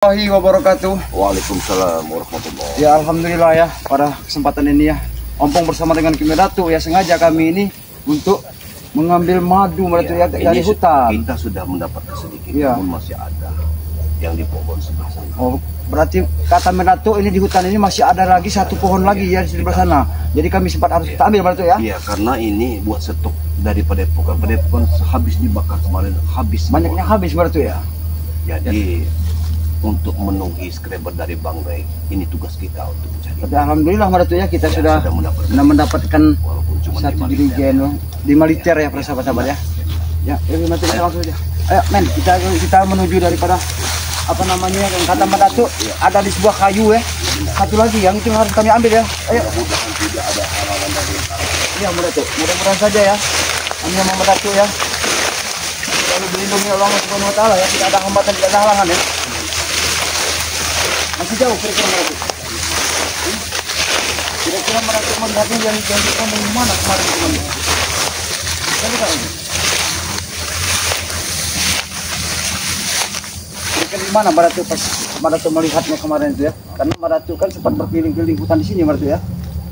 Warahmatullahi wabarakatuh. Waalaikumsalam warahmatullahi. Ya alhamdulillah ya, pada kesempatan ini ya, Ompong bersama dengan Kimi Datu ya, sengaja kami ini untuk mengambil madu ya, dari hutan. Kita sudah mendapatkan sedikit, ya. Namun masih ada yang di pohon sebelah sana. Oh, berarti kata Menatu ini di hutan ini masih ada lagi satu pohon lagi ya di sebelah sana. Jadi kami sempat harus kita ambil Menatu ya. Iya, karena ini buat stok dari padepokan. Padepokan habis dibakar kemarin, habis. Banyaknya habis Menatu ya. Jadi untuk menunggu skreber dari Bang Ray, ini tugas kita untuk mencari. Tapi alhamdulillah Menatu ya, kita sudah mendapatkan satu jirigen 5 liter ya para sahabat-sahabat ya. Ya, Menatu kita langsung aja. Ayo men, kita menuju daripada apa namanya yang kata Menatu ada di sebuah kayu ya. Satu lagi yang itu harus kami ambil ya. Ayo. Mudah-mudahan tidak ada halangan dari Iya Menatu, mudah-mudahan saja ya. Kami yang Menatu ya. Lalu dilindungi oleh Allah Subhanahu wa taala ya, tidak ada hambatan, tidak ada halangan ya. Masih jauh kira-kira Menatu. Kira-kira Menatu mendaki yang di mana kemarin teman-teman? Kita tahu. Kira-kira di mana Menatu pas Menatu melihatnya kemarin itu ya? Karena Menatu kan sempat berkeliling-keliling hutan di sini Menatu ya.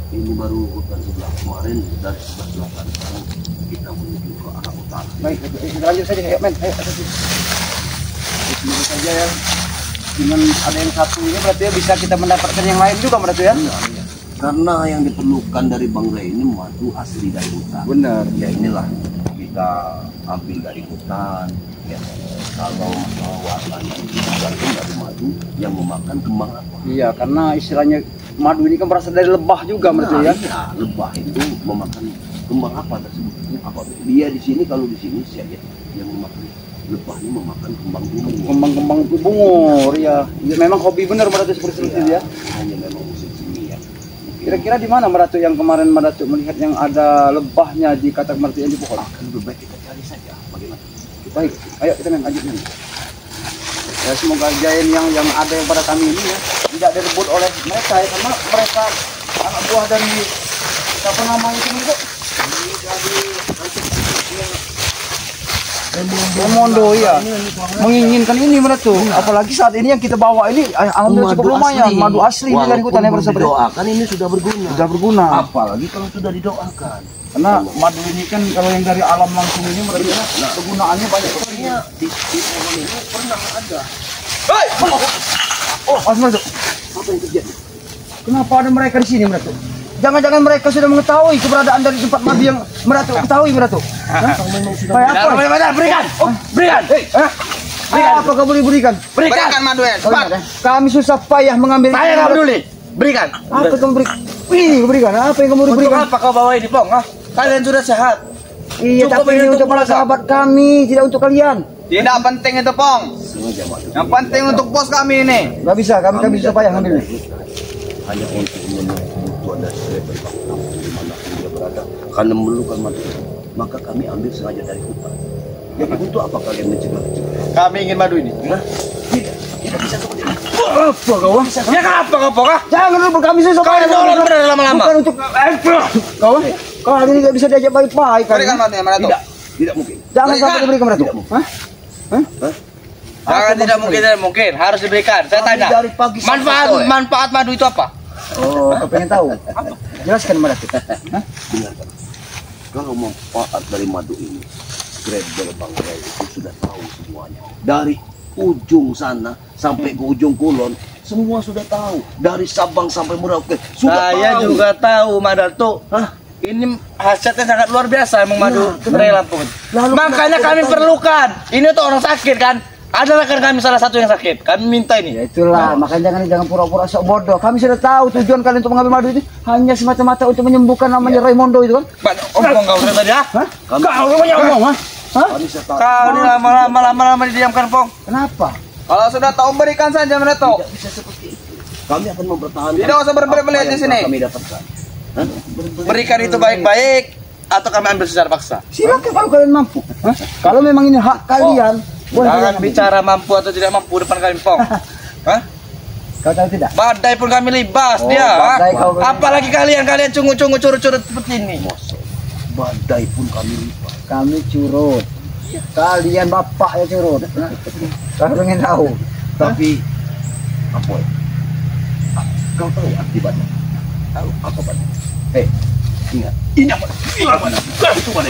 Ini baru hutan sebelah kemarin, dari sebelah selatan sekarang kita menuju ke arah utara. Baik, kita lanjut saja ya men. Ayo, semoga saja ya. Dengan ada yang satu ini berarti ya bisa kita mendapatkan yang lain juga Menatu ya. Iya. Karena yang diperlukan dari Bang Ray ini madu asli dari hutan. Benar. Ya inilah kita ambil dari hutan. Ya. Kalau warnanya itu tergantung dari madu yang memakan kembang apa. Iya, karena istilahnya madu ini kan berasal dari lebah juga Menatu ya. Iya, lebah itu memakan kembang apa tersebut. Apa dia di sini, kalau di sini saya lihat yang memakan lebahnya memakan kembang bungur. Kembang-kembang bungur ya. Ya memang hobi benar Menatu seperti itu ya. Hanya memang musim semi ya. Kira-kira di mana Menatu yang kemarin Menatu melihat yang ada lebahnya di katak Menatu yang di pohon? Akan lebih baik kita cari saja bagaimana. Baik, ayo kita men lanjut men. Ya semoga giant yang ada yang pada kami ini ya tidak direbut oleh mereka ya, karena mereka anak buah dari siapa namanya itu Bu? Remondo ya, menginginkan ini Menatu. Apalagi saat ini yang kita bawa ini alhamdulillah cukup lumayan, madu asli ini dari hutan ya bersama. Didoakan ini sudah berguna. Sudah berguna. Apalagi kalau sudah didoakan. Karena madu ini kan kalau yang dari alam langsung ini berarti kegunaannya banyak sekali. Di pohon ini pernah ada. Hei! Oh, Mas Menatu. Apa yang terjadi? Kenapa ada mereka di sini Menatu? Jangan-jangan mereka sudah mengetahui keberadaan dari tempat madu yang Menatu ketahui Menatu. Kayak apa? Berikan! Oh, berikan! Apa kamu berikan? Berikan madu ya, cepat! Kami susah payah mengambil. Saya nggak peduli. Berikan! Apa kamu berikan? Wih, berikan. Apa yang kamu Untuk berikan? apa kau bawa ini, Pong? Kalian sudah sehat. Iya, Cukup tapi ini ini untuk untuk para keluarga. sahabat kami, tidak untuk kalian. Tidak penting itu, Pong. Sengaja madu. Yang penting untuk bos kami ini. Gak bisa, kami susah payah ngambilnya. Hanya untuk memenuhi kebutuhan dari skreber di mana dia berada. Karena memerlukan madu, maka kami ambil sengaja dari hutan. Jadi untuk apa kalian mencegah? Kami ingin madu ini. Hah? Tidak bisa seperti itu. Apa kau? Ya kenapa kau, Pong? Jangan dulu kami susah Kau payah. ditolong benar lama-lama. Bukan untuk kau hari ini gak bisa diajak baik-baik. Berikan madunya, mana tuh? Tidak mungkin. Jangan Berikan. sampai diberikan Menatu. Tidak mungkin. Hah? Jangan, tidak mungkin, tidak mungkin. Harus diberikan. Saya Kami tanya. dari pagi sampai sore. Manfaat madu itu apa? Oh, kau pengen tahu? Jelaskan Menatu. Hah? Dengarkan. Kalau manfaat dari madu ini, skreber Bang Ray itu sudah tahu semuanya. Dari ujung sana sampai ke ujung kulon, semua sudah tahu. Dari Sabang sampai Merauke, sudah Saya tahu. juga tahu, Madato. Hah? Ini hasilnya sangat luar biasa emang madu Ray Lampung. Lalu Makanya kenapa kami kau perlukan. Ini tuh orang sakit kan? Ada rekan kami salah satu yang sakit. Kami minta Ya ini. itulah, makanya jangan pura-pura sok bodoh. Kami sudah tahu tujuan kalian untuk mengambil madu ini hanya semata-mata untuk menyembuhkan namanya Raimondo itu kan? Omong kau udah tadi ya? Hah? Kami, Kau punya omong, ha? Hah? kami sudah tahu. Kau ini lama-lama didiamkan, Pong. Kenapa? Kalau sudah tahu berikan saja, Madato. Tidak bisa seperti itu. Kami akan mempertahankan. Tidak usah berbelit-belit apa di yang sini. Kami dapatkan. Hah? Berikan itu baik-baik atau kami ambil secara paksa. Silakan kalau kalian mampu. Hah? Kalau memang ini hak kalian, boleh Jangan kalian bicara mampu atau tidak mampu depan kami, Pong. Hah? Kau tahu tidak? Badai pun kami libas Oh, dia. badai Ha? kau- Apalagi kalian cungu-cungu curut-curut seperti ini. Masa badai pun kami lipat. Kami curut. Kalian bapak ya curut. Kau pengen tahu? Tapi Apoy. Kau tahu akibatnya? Tahu apa Pak? Ingat. Ini apa? Itu Pak.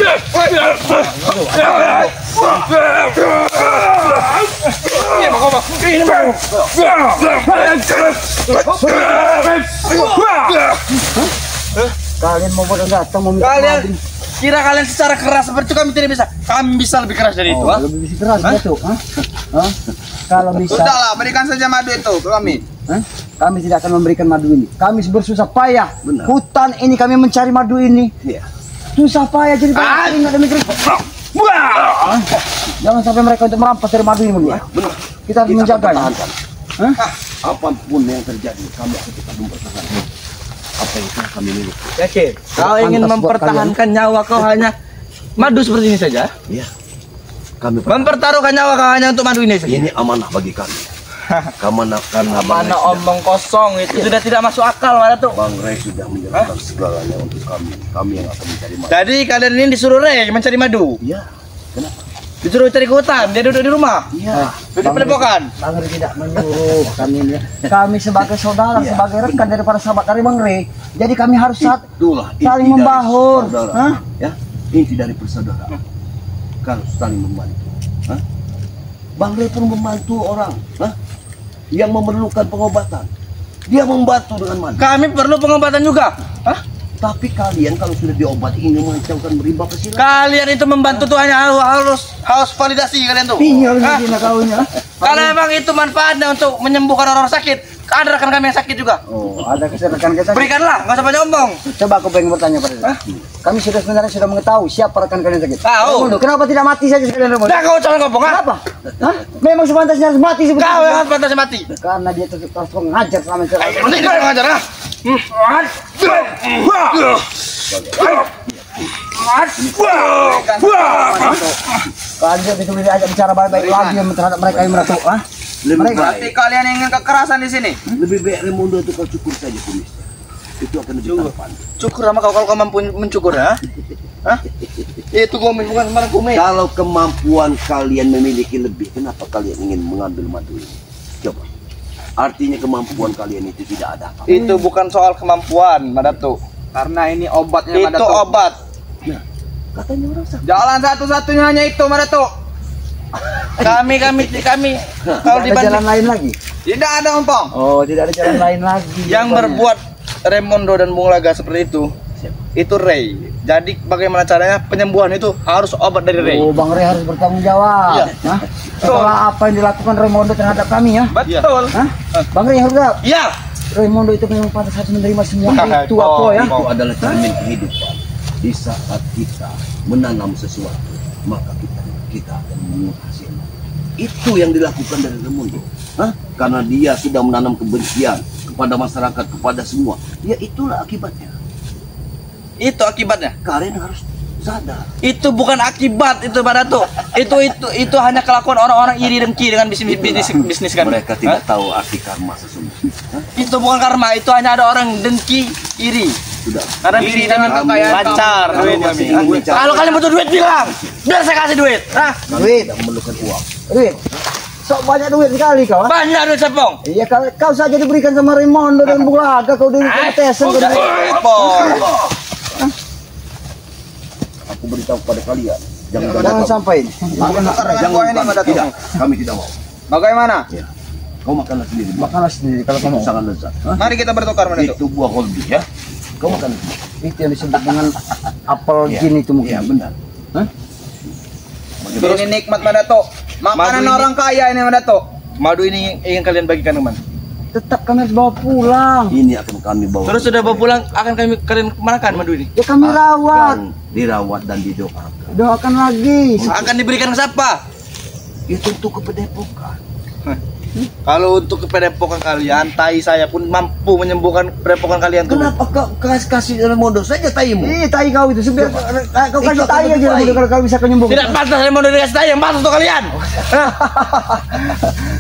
Kalian mau datang mau minta Kalian maaf. kira kalian secara keras seperti itu kami tidak bisa. Kami bisa lebih keras dari itu. Oh, lebih bisa keras gitu. Hah? Kalau bisa. Sudahlah, berikan saja madu itu ke kami. Hah? Kami tidak akan memberikan madu ini. Kami bersusah payah. Benar. Hutan ini kami mencari madu ini. Iya. Susah payah jadi banyak nggak ada mikir. Hah? Jangan sampai mereka untuk merampas dari madu ini dulu. Benar. Kita harus menjaganya. Pertahankan. Hah? Apapun yang terjadi, kami akan tetap mempertahankan apa yang telah kami miliki. Yakin? Kau ingin Pantas buat mempertahankan nyawa kau hanya madu seperti ini saja? Iya. Kami Mempertaruhkan nyawa kau hanya untuk madu ini saja? ini amanah bagi kami. Karena Mana Bang Ray sudah- omong kosong itu sudah tidak masuk akal mana tuh. Bang Ray sudah menyerahkan segalanya untuk kami. Kami yang akan mencari madu. Jadi kalian ini disuruh Ray mencari madu, Iya. Kenapa? disuruh cari ke hutan, dia duduk di rumah, Iya. duduk padepokan. Bang Ray tidak menyuruh kami ini. Kami sebagai saudara, Iya, sebagai rekan daripada sahabat dari Bang Ray. Jadi kami harus Itulah inti saling dari membahur. persaudaraan. Hah? Ya, inti dari persaudaraan. Kalau saling membantu. Hah? Bang Ray pun membantu orang, yang memerlukan pengobatan. Dia membantu dengan madu. Kami perlu pengobatan juga. Hah? Tapi kalian kalau sudah diobati ingin mengancamkan merimba kesilapan. Kalian itu membantu tuh hanya harus validasi kalian tuh. Iya, Hah? begini kaunya. Kalau emang itu manfaatnya untuk menyembuhkan orang sakit, ada rekan kami yang sakit juga. Oh, ada rekan kita. Berikanlah, nggak usah banyak omong. Coba aku pengen bertanya pada Hah? kami sebenarnya sudah mengetahui siapa rekan kalian sakit. Tahu. Raimundo, kenapa tidak mati saja sekalian Raimundo? Nah, kau jangan ngomong, ha? Kenapa? Hah? Memang sepantasnya harus mati Kau sebenarnya. yang harus pantas mati. Karena dia terus mengajar selama ini. Nanti kau yang ngajar, ha? Kalian itu bisa bicara baik-baik lagi terhadap mereka yang merasa. Hah? Lebih Mereka- Berarti kalian ingin kekerasan di sini? Lebih baik Raimundo itu kau cukur saja kumis. Itu akan lebih tampan. Cukur sama kau kalau kau mampu mencukur, ha? Hah? Itu kumis bukan sembarang kumis. Kalau kemampuan kalian memiliki lebih, kenapa kalian ingin mengambil madu ini? Coba. Artinya kemampuan kalian itu tidak ada apa. Itu bukan soal kemampuan, Madatu. Karena ini obatnya Itu Madatuk. obat. Nah, katanya orang sakit. Jalan satu-satunya hanya itu Madatuk. Kami kalau Tidak dibanding ada jalan lain lagi. Tidak ada ompong. Oh, tidak ada jalan lain lagi. yang rupanya. berbuat Raimundo dan Bung Laga seperti itu Ray. Jadi bagaimana caranya penyembuhan itu harus obat dari Ray. Oh, Bang Ray harus bertanggung jawab. Iya. Hah? Setelah apa yang dilakukan Raimundo terhadap kami ya? Betul. Hah? Bang Ray harus jawab. Iya. Raimundo itu memang pantas harus menerima semua itu Oh, apa ya? Itu adalah cermin kehidupan. Di saat kita menanam sesuatu, maka kita akan menghasilkan. Itu yang dilakukan dari Raimundo. Karena dia sudah menanam kebencian kepada masyarakat, kepada semua. Ya itulah akibatnya. Itu akibatnya. Kalian harus sadar. Itu bukan akibat itu Madatu. Itu hanya kelakuan orang-orang iri dengki dengan bisnis kami. Mereka tidak tahu arti karma sesungguhnya. Itu bukan karma, itu hanya ada orang dengki iri. Sudah. Karena Iri bisnis dengan kami kekayaan lancar. kamu. duit Kalau masih kami. ingin mencari- Kalau kalian butuh duit bilang, biar saya kasih duit. Nah, Duit, Tidak memerlukan uang. duit. Sok banyak duit sekali kau. Ah? banyak duit Sepong. Iya, kau saja diberikan sama Raimundo dan Bung Laga, kau diberikan tesan kau diberikan. Sepong. Aku beritahu kepada kalian, jangan Jangan sampai. jangan Buah ini, Madatuk. tidak, kami tidak mau. Bagaimana? Ya. Kau makanlah sendiri. Makanlah sendiri kalau kamu Itu sangat lezat. Mari kita bertukar Madatuk. Itu buah holbi ya. Kau makan. itu yang disebut dengan apel Iya. jin itu mungkin. Iya benar. Hah? Ini nikmat Madatuk. Makanan Madu ini- orang kaya ini Madatuk. Madu ini ingin kalian bagikan teman. Tetap kami harus bawa pulang. Ini akan kami bawa. Terus sudah bawa pulang akan kalian kemanakan madu ini? Ya kami rawat. Akan dirawat dan didoakan. Doakan lagi. Akan diberikan ke siapa? Itu untuk kepedepokan. Kalau untuk kepedepokan kalian, tai saya pun mampu menyembuhkan kepedepokan kalian tuh. Kenapa kau kasih Raimundo saja taimu? Tai kau itu sebenarnya kau kasih Itu akan tai lebih aja baik. kalau kau bisa menyembuhkan. Tidak pantas saya mau dikasih tai yang pantas untuk kalian.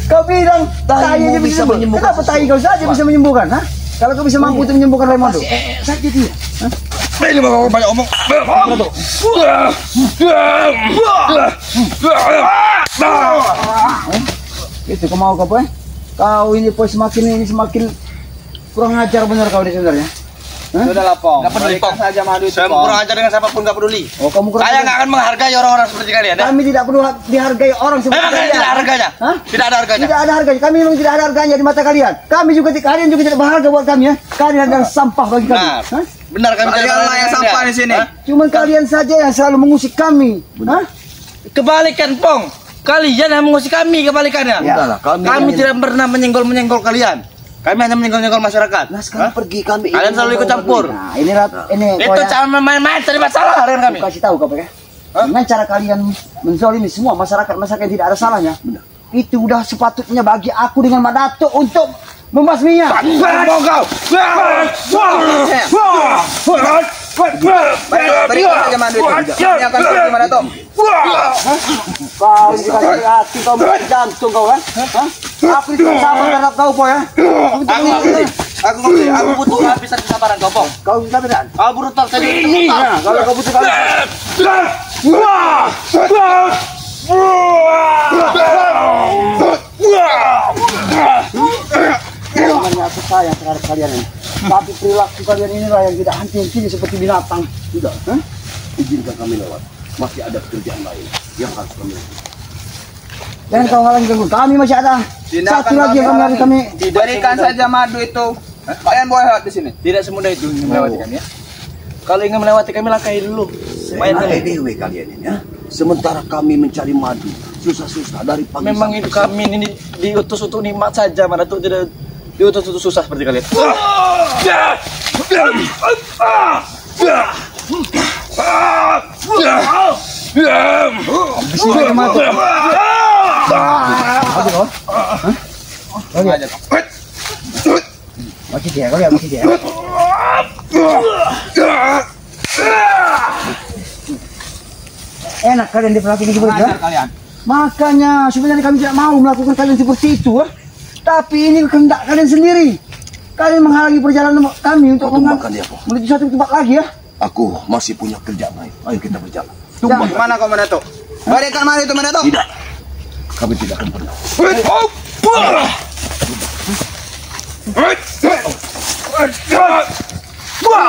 Kau bilang tai Taimu aja bisa bisa menyembuhkan menyembuhkan. Kenapa tai sesuatu? kau saja bisa menyembuhkan? Hah? Kalau kau bisa mampu untuk menyembuhkan Raimundo. Saja dia. Ini mau banyak omong. Itu kau mau kau apa? Kau ini pun semakin kurang ajar benar kau ini sebenarnya. Hah? Sudahlah, Pong. Nggak peduli, Balikan Pong. saja madu itu, Saya Pong. kurang ajar dengan siapapun nggak peduli. Oh, kamu kurang Saya ajar. nggak akan menghargai orang-orang seperti kalian ya. Kami tidak perlu dihargai orang seperti Memang kalian tidak ada harganya. Hah? Tidak ada harganya. Tidak ada harganya. Kami memang tidak ada harganya di mata kalian. Kalian juga tidak berharga buat kami ya. Kalian adalah sampah bagi kami. Benar. Hah? Benar kami tidak Kalian ada lah yang harganya. sampah di sini. Hah? Cuman kalian saja yang selalu mengusik kami. Hah? Kebalikan, Pong. Kalian yang mengusik kami kebalikannya. Ya. Udahlah, Kami tidak pernah menyenggol kalian. Kami hanya menyenggol masyarakat. Nah sekarang Hah? pergi kami. Kalian selalu ikut campur. Nah, ini Itu cara main-main cari masalah dengan kami. Aku kasih tahu kau ya. Dengan cara kalian menzalimi semua masyarakat yang tidak ada salahnya. Itu udah sepatutnya bagi aku dengan Madato untuk membasminya. Mau kau. Berikan saja madu itu. Kami akan pergi mana tuh? Kau dikasih hati, kau bukan jantung kau kan? Hah? Aku itu sama terhadap kau po ya. Aku butuh kehabisan kesabaran kau, Pong. Kau bisa tidak? Kau brutal saja. Nah, kalau kau butuh kalian. Namanya aku sayang terhadap kalian ini. Tapi perilaku kalian inilah yang tidak henti-hentinya seperti binatang. Tidak. Izinkan kami lewat. Masih ada pekerjaan lain yang harus kami lakukan. Jangan kau halangi ganggu. Kami masih ada satu lagi yang kami harus kami. Berikan saja madu itu. Kalian boleh lewat di sini. Tidak semudah itu melewati kami ya. Kalau ingin melewati kami langkahi dulu. Main Saya kali. dewe kalian ini ya. Sementara kami mencari madu susah-susah dari pagi. Memang sampai itu kami ini diutus untuk nikmat saja, mana tuh tidak diutus untuk susah seperti kalian. Bismillah yang mati. Apa kau? Hah? Kau lihat? Masih dia, kau lihat masih dia. Enak kalian diperhatiin seperti itu. Ajar kalian. Makanya sebenarnya kami tidak mau melakukan kalian seperti itu. Tapi ini kehendak kalian sendiri. Kalian menghalangi perjalanan kami untuk Tunggukan dia, Po. menuju satu tempat lagi ya. Aku masih punya kerjaan lain. Ayo kita berjalan. Jangan. Mana kau mana tuh? Berikan madu itu mana tuh? Tidak. Kami tidak akan pernah.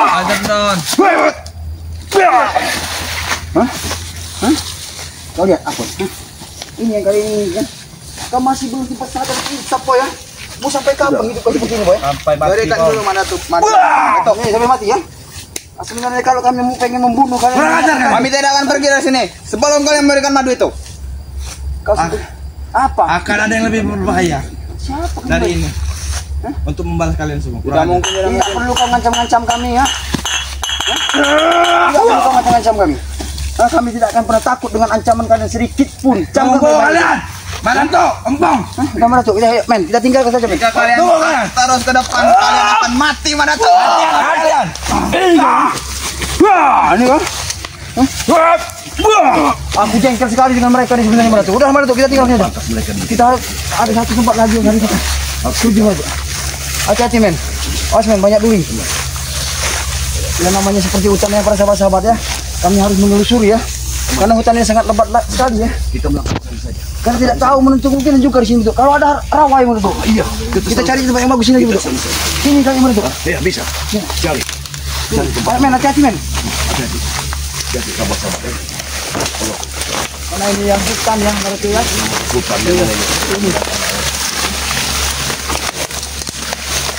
Ajar non. Kau lihat apa? Ini yang kali ini kan. Kau masih belum sempat sadar hisap po ya. Mau sampai kapan hidup kau seperti ini po ya? Sampai Berikan dulu mana tuh? Madu. Atau nih sampai mati ya. Sebenarnya kalau kami pengen membunuh kalian. Kami tidak akan pergi dari sini sebelum kalian memberikan madu itu. Kau sebut apa? Akan ada yang lebih berbahaya Siapa dari ini. Untuk membalas kalian semua. Tidak mungkin tidak Tidak mungkin. perlu kau ngancam-ngancam kami ya. Tidak perlu kau ngancam-ngancam kami. Kami tidak akan pernah takut dengan ancaman kalian sedikit pun. Jangan kalian. Maranto, empong. Kamar tuh, kita men, kita tinggalkan saja men. Jika kalian terus ke depan kalian akan mati mana tuh? Kalian. Ini kan? Aku jengkel sekali dengan mereka di sebenarnya mana tuh. Udah mana tuh, kita tinggalkan saja. Kita harus ada satu tempat lagi yang hari kita. Tujuh aja. Hati-hati men. Awas men, banyak duri. Yang namanya seperti hutan yang para sahabat-sahabat ya. Kami harus menelusuri ya. Karena hutannya sangat lebat sekali ya. Kita melakukan saja. Karena tidak tahu menentu mungkin juga di sini tuh. Kalau ada rawa yang menentu. Iya. Kita cari tempat yang bagus ini lagi tuh. Sini kali menentu. Ya bisa. Ya. Cari. Cari tempat. Men, hati-hati men. Hati-hati. Jadi sahabat-sahabat. Karena ini yang hutan ya, menurut ya. Bukan ini.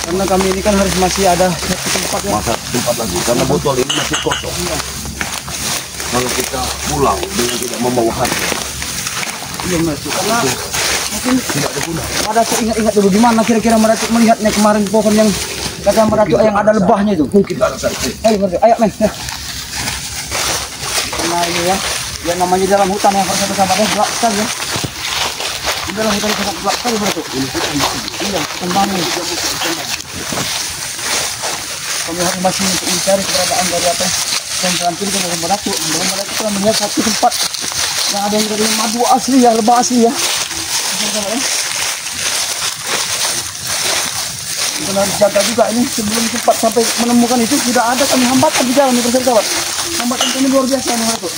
Karena kami ini kan harus masih ada satu tempat ya. Masa tempat lagi karena botol ini masih kosong. Kalau kita pulang dengan tidak membawa hasil, Iya masuk. Karena mungkin tidak ada guna. ada ingat-ingat dulu gimana kira-kira Madatuk melihatnya kemarin pohon yang kata Madatuk yang ada lebahnya itu. Mungkin ada saja. Ayo Madatuk, ayo men. Ya. Karena ini ya, yang namanya dalam hutan yang harus sama ya, gelap sekali ya. Di dalam hutan sangat gelap sekali Madatuk. Iya, hutan bangun. Kami harus masih untuk mencari keberadaan dari apa yang terampilkan oleh Madatuk. Madatuk telah melihat satu tempat yang ada yang dari madu asli ya, lebah asli ya. Kita harus jaga juga ini sebelum cepat sampai menemukan itu. Tidak ada kami hambatan di jalan nih sahabat. Hambatan kami luar biasa nih Madatuk.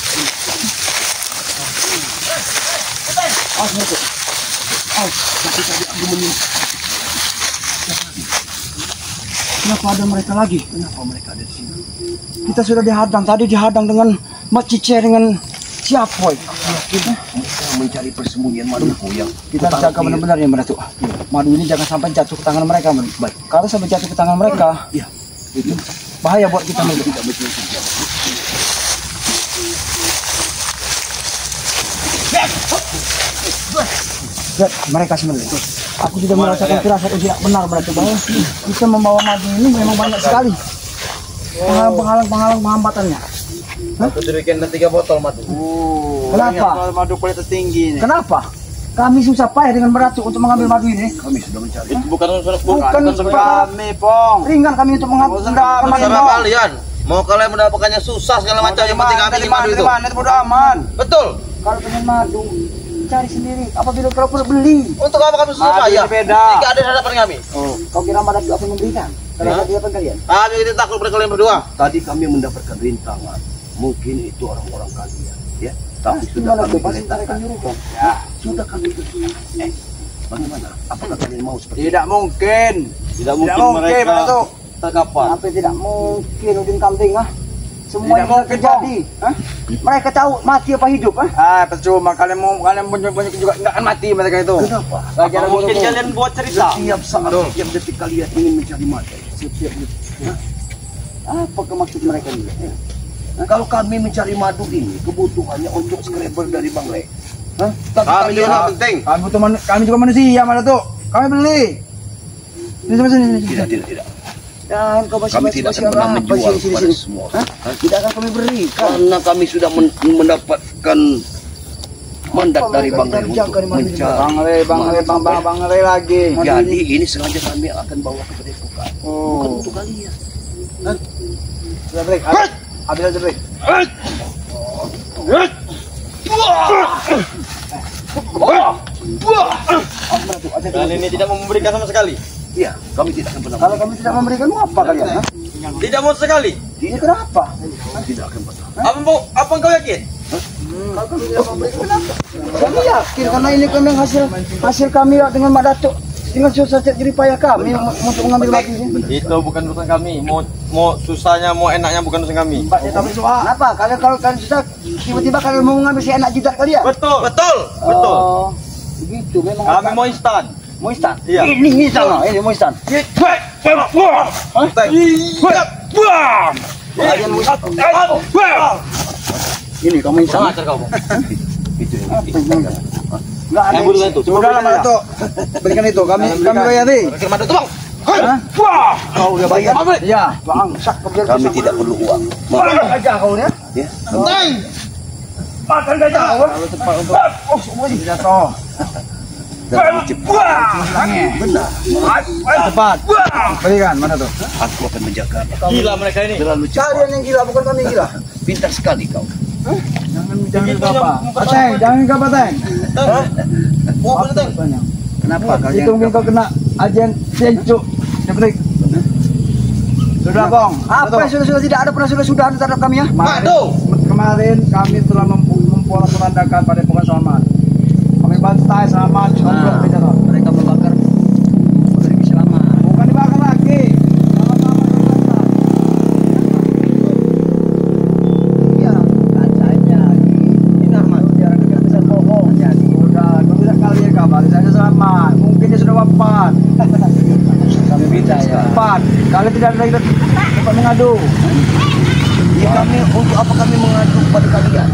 Awas Madatuk. Awas. Tapi tadi aku Kenapa ada mereka lagi? Kenapa mereka ada di sini? Kita sudah dihadang. Tadi dihadang dengan Mak Cice dengan siapa? Kita mencari persembunyian maduku yang Kita jaga benar-benar ya Datuk. Madu ini jangan sampai jatuh ke tangan mereka. Baik. Kalau sampai jatuh ke tangan mereka, ya itu bahaya buat kita. tidak betul saja. Lihat mereka sebenarnya. Aku sudah merasakan firasat yang tidak benar Datuk, bahwa kita membawa madu ini memang banyak sekali penghalang penghambatannya. Aku sudah bikin 3 botol madu. Kenapa? Madu kualitas tinggi ini. Kenapa? Kami susah payah dengan Datuk untuk mengambil madu ini. Kami sudah mencari. Itu bukan Bukan Kami, Pong. ringan kami untuk mengambil madu. sama kalian. Mau kalian mendapatkannya susah segala macam, yang penting ambil madu itu. Itu bodo aman. Betul. Kalau pengen madu, cari sendiri. Apabila kalau perlu beli. Untuk apa kami susah Madu ya? beda. Jika ada di hadapan kami. Oh, kau kira Datuk akan memberikan? Kalau Hah? dia apa kalian? Kami tidak takut pada kalian berdua. Tadi kami mendapatkan rintangan. Mungkin itu orang-orang kalian, ya. Tapi sudah Gimana kami tuh? Pasti mereka perintahkan. nyuruhkan. Ya, sudah kami perintahkan. Bagaimana? Apakah kalian mau seperti itu? Tidak mungkin. Tidak Datuk. terkapar. Sampai tidak mungkin udin kambing semua Tidak yang mungkin, terjadi. Mereka tahu mati apa hidup. Percuma kalian banyak juga enggak akan mati mereka itu. Kenapa? Lagi ada Mungkin guru. kalian buat cerita. Setiap saat, setiap detik kalian ingin mencari mati. Setiap detik. Apa maksud mereka ini? Kalau kami mencari madu ini, kebutuhannya untuk scrabble dari Bang Le. Tapi Kami kalian juga penting. Kami juga manusia, Datuk. Kami beli. Ini sama sini. tidak. Dan kau Kami tidak akan pernah menjual kepada semua. Tidak akan kami beri. Karena kami sudah mendapatkan mandat dari Bang Le untuk mencari. Bang Le lagi. Jadi ini sengaja kami akan bawa ke padepokan. Bukan untuk kalian. Sudah break. Habis aja break. Dan ini tidak mau memberikan sama sekali. Iya, kami tidak akan pernah. Kalau kami tidak memberikan apa kalian? Tidak mau sekali. Ini kenapa? Tidak akan pernah. Apa engkau yakin? Kalau kami tidak memberikan kenapa? Kami yakin karena ini kami hasil kami dengan Mak Datuk dengan susah jerih payah kami untuk mengambil madu ini. Itu bukan urusan kami. Mau susahnya, mau enaknya bukan urusan kami. Kenapa? Kalau kalian susah tiba-tiba kalian mau mengambil si enak jidat kalian? Betul. Oh, begitu memang. Kami mau instan. Mau instan? Iya. Ini instan loh, ini mau instan. Kalian mau instan? Ini kamu instan. Ajar kau. Itu yang Enggak ada. Yang itu. Sudah lah Datuk. Berikan itu, kami bayari. Berikan madu itu, Bang. Kau udah bayar? Iya, Bang. Sak kami tidak perlu uang. aja kau ya. Ya. Makan gajah kau. Kalau cepat untuk semua jatuh. Dan cepat. Benar. Cepat. Berikan mana tuh? Aku akan menjaga. Gila mereka ini. Terlalu cepat. Kalian yang gila bukan kami yang gila. Pintar sekali kau. Jangan apa? Ateng, jangan apa Teng? Mau apa Teng? Kenapa kalian? Hitung kau kena ajen sencuk. Cepat. Sudah Bang. Apa yang sudah tidak ada pernah sudah terhadap kami ya? Madu. Kemarin kami telah memporak-porandakan pada Pokok Selamat. Kami bantai selamat. Mereka membakar Putri Selamat. Bukan dibakar lagi. Iya, kacanya ini nama biar kita bisa bohong. Jadi udah, tidak kali ya kabari saja selamat. Mungkin dia sudah wafat. Kami bisa ya. Wafat. Kalian tidak ada lagi tempat mengadu. Ya kami untuk apa kami mengadu kepada kalian?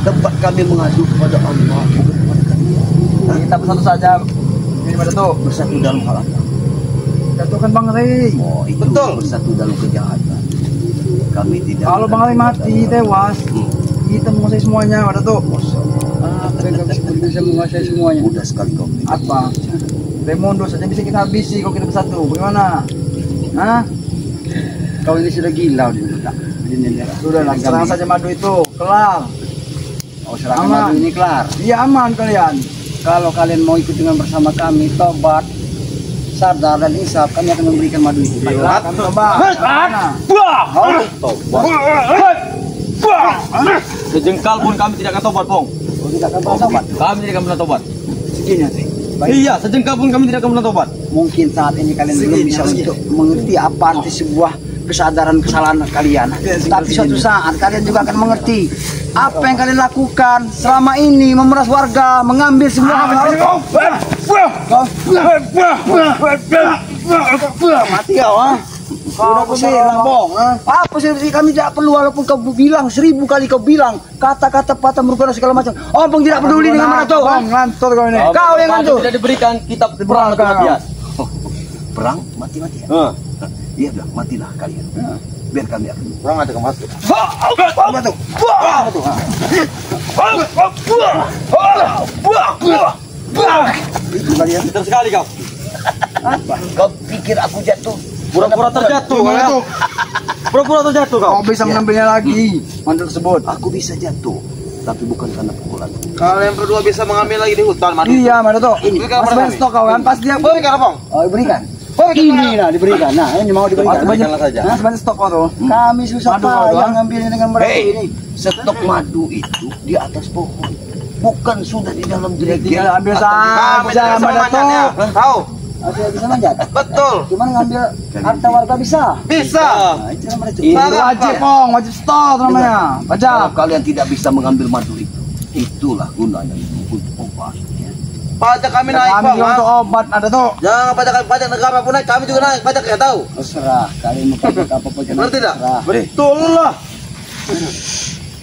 Tempat kami mengadu kepada Allah, bukan kepada kalian. Kita bersatu saja. Ini pada tuh. Bersatu dalam hal apa? Jatuhkan Bang Rey. Oh, itu Betul. Bersatu dalam kejahatan. Kami tidak. Kalau Bang Rey mati tewas, kita menguasai semuanya. Pada tuh. Kita bisa menguasai semuanya. Mudah sekali kau. Apa? Remondo saja bisa kita habisi kalau kita bersatu. Bagaimana? Hah? Kau ini sudah gila udah. Sudah lah, serang saja madu itu, kelar. Oh, serang madu ini kelar. Iya aman kalian. Kalau kalian mau ikut dengan bersama kami, tobat, sadar dan insaf, kami akan memberikan madu itu. Baiklah, kami tobat. Sejengkal pun kami tidak akan tobat, Bong. Kau tidak akan pernah tobat. Kami tidak akan pernah tobat. Segini nanti. Iya, sejengkal pun kami tidak akan pernah tobat. Mungkin saat ini kalian belum bisa untuk mengerti apa arti sebuah kesadaran kesalahan kalian. Tapi suatu saat kalian juga akan mengerti apa yang kalian lakukan selama ini, memeras warga, mengambil semua mati kau, Sudah pusing lambung, apa sih kami tidak perlu walaupun kau bilang 1000 kali kau bilang kata-kata patah merupakan segala macam. Bang tidak peduli dengan mana tuh. Ngantor kau ini. Kau yang ngantor. Tidak diberikan kitab perang kematian. Perang mati-matian. Iya bilang matilah kalian. Biar kami akan Perang ada kemati. itu kalian. Pintar sekali kau. Apa? Kau pikir aku jatuh? Pura-pura terjatuh. Pura-pura terjatuh kau. Kau bisa mengambilnya lagi mantel tersebut. Aku bisa jatuh, tapi bukan karena pukulan. Kalian berdua bisa mengambil lagi di hutan madu. Iya, mana tuh? Ini Mas main stok kau kan pas dia Berikan apa? oh diberikan. Ini nah diberikan. Nah, ini mau diberikan. Berikanlah saja. Nah, sebenarnya stok kau tuh. Kami susah payah ngambilnya dengan berat ini. Stok madu itu di atas pohon, bukan sudah di dalam Tinggal jerigen. ambil saja mana tuh. Tahu? Tidak bisa manjat. Betul. Cuman ngambil harta warga bisa. Bisa. Nah, itu namanya Ini wajib, Pong. Wajib stok namanya. Baca. Kalau kalian tidak bisa mengambil madu itu, itulah gunanya untuk obat. Pajak kami naik, Kami Bang. juga untuk obat ada tuh. Jangan pajak negara pun naik, kami juga naik pajak ya tahu. Terserah kalian mau pajak apa pajak. Ngerti tidak? Terserah. Betul lah.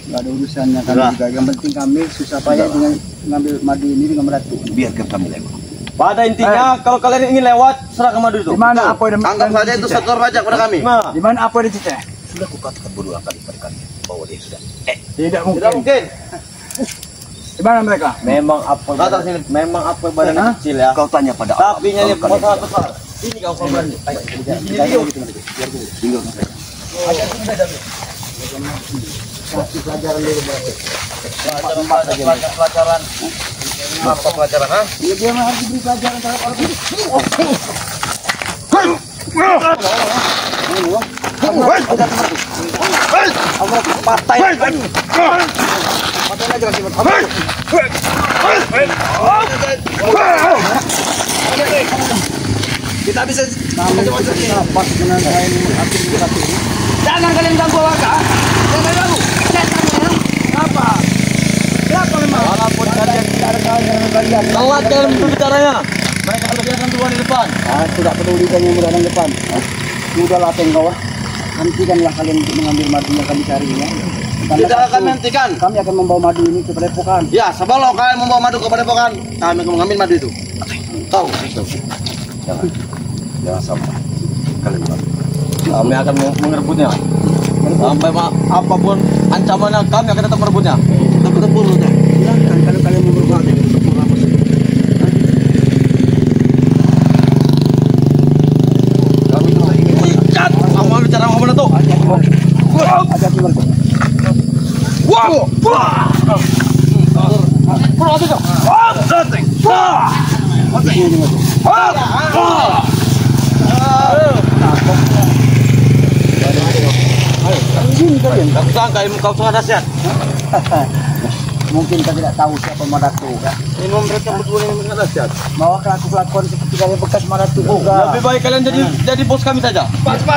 Gak ada urusannya kami juga. Yang penting kami susah payah dengan mengambil madu ini dengan meratu. Biarkan kami lewat. Pada intinya kalau kalian ingin lewat serahkan madu itu. Di mana apa yang Anggap saja itu sektor pajak pada kami. Di mana apa yang diciceh? Sudah kukatakan berulang kali pada kalian bahwa dia sudah. Tidak mungkin. Tidak mungkin. Di mana mereka? Memang apa? Datang sini. Memang apa badannya kecil ya. Kau tanya pada Tapi Allah, nyali kalau kalian sangat besar. Ini kau berani. tinggal Kasih pelajaran dulu. Pelajaran. Apa pelajaran? Ha? Ya dia harus diberi pelajaran terhadap orang itu. Kita bisa dapat menandai akhir kita ini. jangan kalian ganggu warga. Jangan ganggu. Apa? Siapa memang? Walaupun kalian Tidak ada kalian dengan kalian. telat kalian berbicaranya. Mereka terbiasa duluan di depan. Tidak peduli dengan yang berada di depan. Udahlah tengok. Hentikanlah kalian untuk mengambil madu yang kami cari ya. Tidak akan menghentikan. Kami akan membawa madu ini ke Padepokan. Ya, sebelum kalian membawa madu ke Padepokan, kami akan mengambil madu itu. Tahu? jangan sampai kalian mati. Kami akan mengerebutnya. Sampai apapun ancamannya, kami akan tetap merebutnya. Tapi tempur sudah. Silahkan kalau kalian mau berbuat tempur apa saja. Kami juga ingin mengikat. Kamu bicara apa benar tuh? Ajak keluar. Kamu sangka ilmu kau sangat dahsyat. Mungkin kau tidak tahu siapa Madatu kan? Ilmu mereka berdua ini sangat dahsyat. Bahwa kelakuan seperti kalian bekas Madatu juga. Lebih baik kalian jadi bos kami saja. Cepat.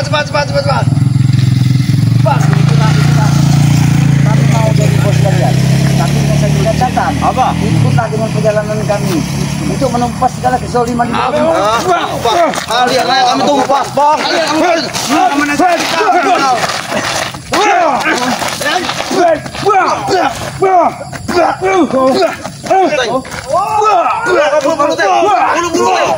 Kami mau jadi bos kalian. Tapi dengan satu catatan. Apa? Ikutlah dengan perjalanan kami untuk menumpas segala kezaliman di bawah. Kalian naik kami tunggu pas, Bang. Buru-buru.